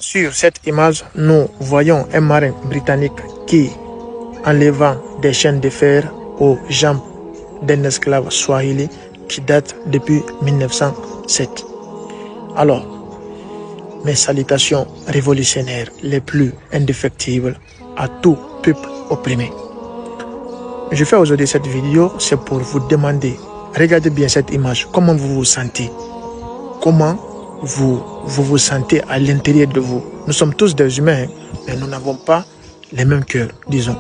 Sur cette image, nous voyons un marin britannique qui, enlevant des chaînes de fer aux jambes d'un esclave swahili qui date depuis 1907. Alors, mes salutations révolutionnaires les plus indéfectibles à tout peuple opprimé. Je fais aujourd'hui cette vidéo, c'est pour vous demander, regardez bien cette image, comment vous vous sentez, comment vous vous sentez à l'intérieur de vous. Nous sommes tous des humains, mais nous n'avons pas les mêmes cœurs, disons.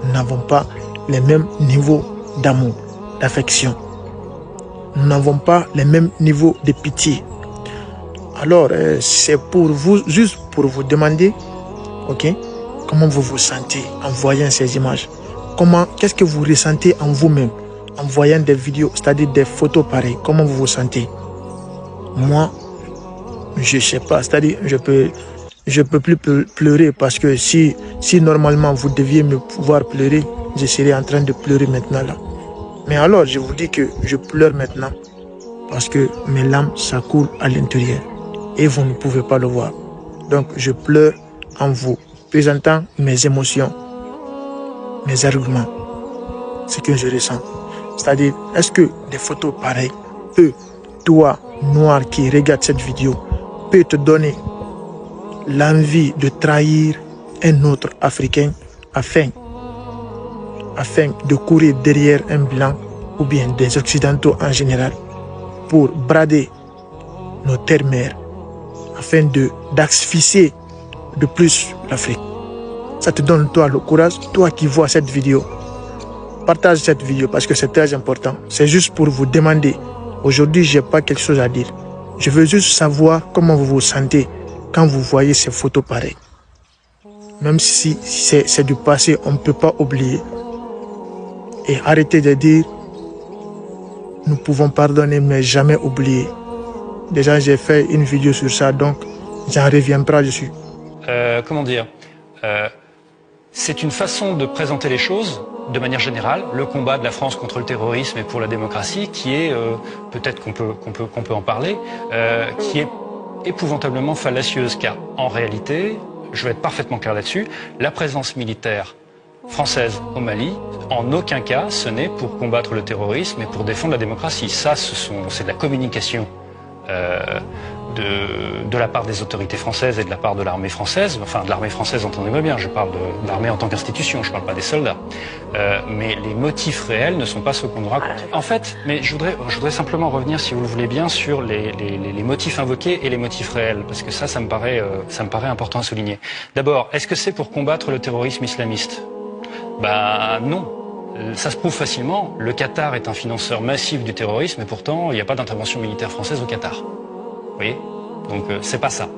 Nous n'avons pas les mêmes niveaux d'amour, d'affection. Nous n'avons pas les mêmes niveaux de pitié. Alors, c'est pour vous, juste pour vous demander, ok, comment vous vous sentez en voyant ces images. Qu'est-ce que vous ressentez en vous-même en voyant des vidéos, c'est-à-dire des photos pareilles. Comment vous vous sentez? Moi, je sais pas, c'est-à-dire je peux plus pleurer parce que si normalement vous deviez me voir pleurer, je serais en train de pleurer maintenant là. Mais alors je vous dis que je pleure maintenant parce que mes larmes ça coule à l'intérieur et vous ne pouvez pas le voir. Donc je pleure en vous présentant mes émotions, mes arguments, ce que je ressens. C'est-à-dire, est-ce que des photos pareilles peut, toi, noir qui regarde cette vidéo, peut te donner l'envie de trahir un autre Africain afin de courir derrière un blanc ou bien des Occidentaux en général pour brader nos terres-mères afin d'asphyxier de plus l'Afrique. Ça te donne toi le courage, toi qui vois cette vidéo. Partage cette vidéo parce que c'est très important. C'est juste pour vous demander. Aujourd'hui, je n'ai pas quelque chose à dire. Je veux juste savoir comment vous vous sentez quand vous voyez ces photos pareilles. Même si c'est du passé, on ne peut pas oublier. Et arrêtez de dire, nous pouvons pardonner mais jamais oublier. Déjà, j'ai fait une vidéo sur ça, donc j'en reviens pas dessus. Comment dire c'est une façon de présenter les choses, de manière générale, le combat de la France contre le terrorisme et pour la démocratie, qui est, peut-être qu'on peut en parler, qui est épouvantablement fallacieuse, car en réalité, je vais être parfaitement clair là-dessus, la présence militaire française au Mali, en aucun cas, ce n'est pour combattre le terrorisme et pour défendre la démocratie. Ça, c'est de la communication de la part des autorités françaises et de la part de l'armée française, enfin de l'armée française, entendez-moi bien, je parle de l'armée en tant qu'institution, je ne parle pas des soldats. Mais les motifs réels ne sont pas ceux qu'on nous raconte. En fait, mais je voudrais simplement revenir, si vous le voulez bien, sur les motifs invoqués et les motifs réels, parce que ça me paraît important à souligner. D'abord, est-ce que c'est pour combattre le terrorisme islamiste? Ben non. Ça se prouve facilement, le Qatar est un financeur massif du terrorisme et pourtant il n'y a pas d'intervention militaire française au Qatar. Vous voyez? Donc c'est pas ça.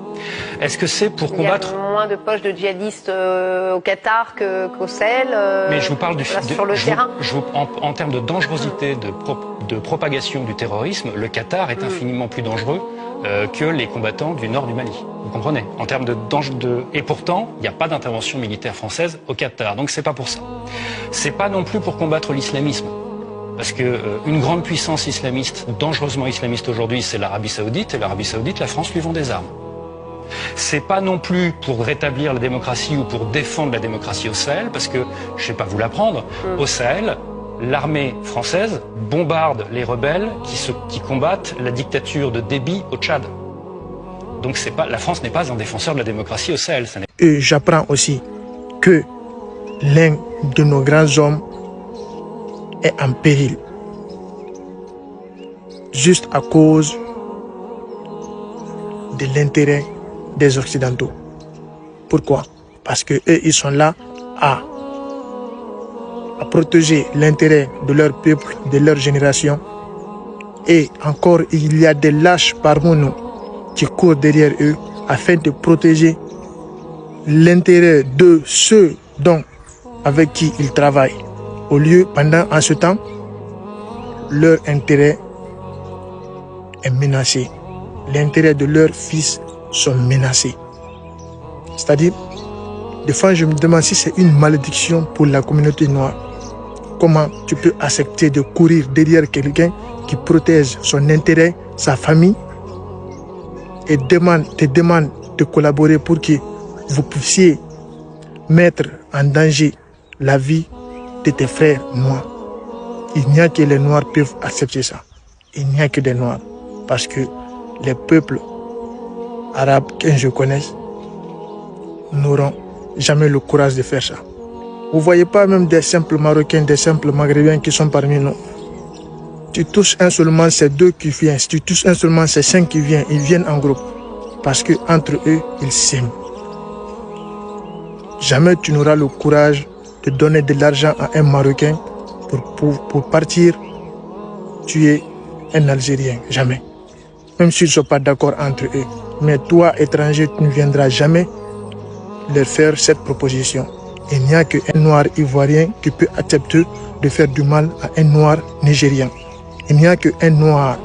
Est-ce que c'est pour combattre... Il y a moins de poches de djihadistes au Qatar qu'au Sahel mais je vous parle sur le terrain. En termes de dangerosité, de propagation du terrorisme, le Qatar est infiniment plus dangereux que les combattants du nord du Mali. Vous comprenez? En termes de danger Et pourtant, il n'y a pas d'intervention militaire française au Qatar. Donc c'est pas pour ça. C'est pas non plus pour combattre l'islamisme. Parce que une grande puissance islamiste, dangereusement islamiste aujourd'hui, c'est l'Arabie Saoudite. Et l'Arabie Saoudite, la France lui vend des armes. C'est pas non plus pour rétablir la démocratie ou pour défendre la démocratie au Sahel, parce que, je sais pas vous l'apprendre, au Sahel, l'armée française bombarde les rebelles qui combattent la dictature de Déby au Tchad. Donc la France n'est pas un défenseur de la démocratie au Sahel. Et j'apprends aussi que l'un de nos grands hommes est en péril. Juste à cause de l'intérêt des Occidentaux. Pourquoi? Parce que eux, ils sont là à protéger l'intérêt de leur peuple, de leur génération. Et encore, il y a des lâches parmi nous qui courent derrière eux afin de protéger l'intérêt de ceux avec qui ils travaillent. Au lieu, en ce temps, leur intérêt est menacé. L'intérêt de leurs fils sont menacés. C'est-à-dire, des fois, je me demande si c'est une malédiction pour la communauté noire. Comment tu peux accepter de courir derrière quelqu'un qui protège son intérêt, sa famille, et te demande de collaborer pour que vous puissiez mettre en danger la vie de tes frères noirs. Il n'y a que les noirs qui peuvent accepter ça. Il n'y a que des noirs. Parce que les peuples arabes que je connais n'auront jamais le courage de faire ça. Vous ne voyez pas même des simples Marocains, des simples Maghrébins qui sont parmi nous. Tu touches un seulement, c'est deux qui viennent. Si tu touches un seulement, c'est 5 qui viennent. Ils viennent en groupe. Parce qu'entre eux, ils s'aiment. Jamais tu n'auras le courage de donner de l'argent à un Marocain pour partir tuer un Algérien. Jamais. Même s'ils ne sont pas d'accord entre eux. Mais toi, étranger, tu ne viendras jamais leur faire cette proposition. Il n'y a qu'un noir ivoirien qui peut accepter de faire du mal à un noir nigérien. Il n'y a qu'un noir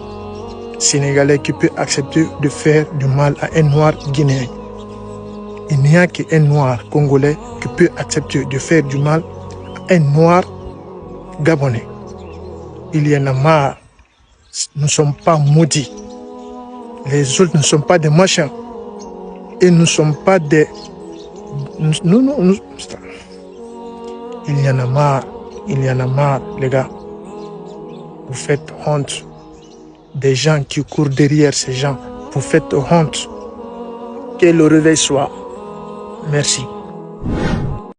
sénégalais qui peut accepter de faire du mal à un noir guinéen. Il n'y a qu'un noir congolais qui peut accepter de faire du mal à un noir gabonais. Il y en a marre. Nous ne sommes pas maudits. Les autres ne sont pas des machins. Et nous ne sommes pas des... Il y en a marre. Il y en a marre, les gars. Vous faites honte des gens qui courent derrière ces gens. Vous faites honte. Que le réveil soit. Merci.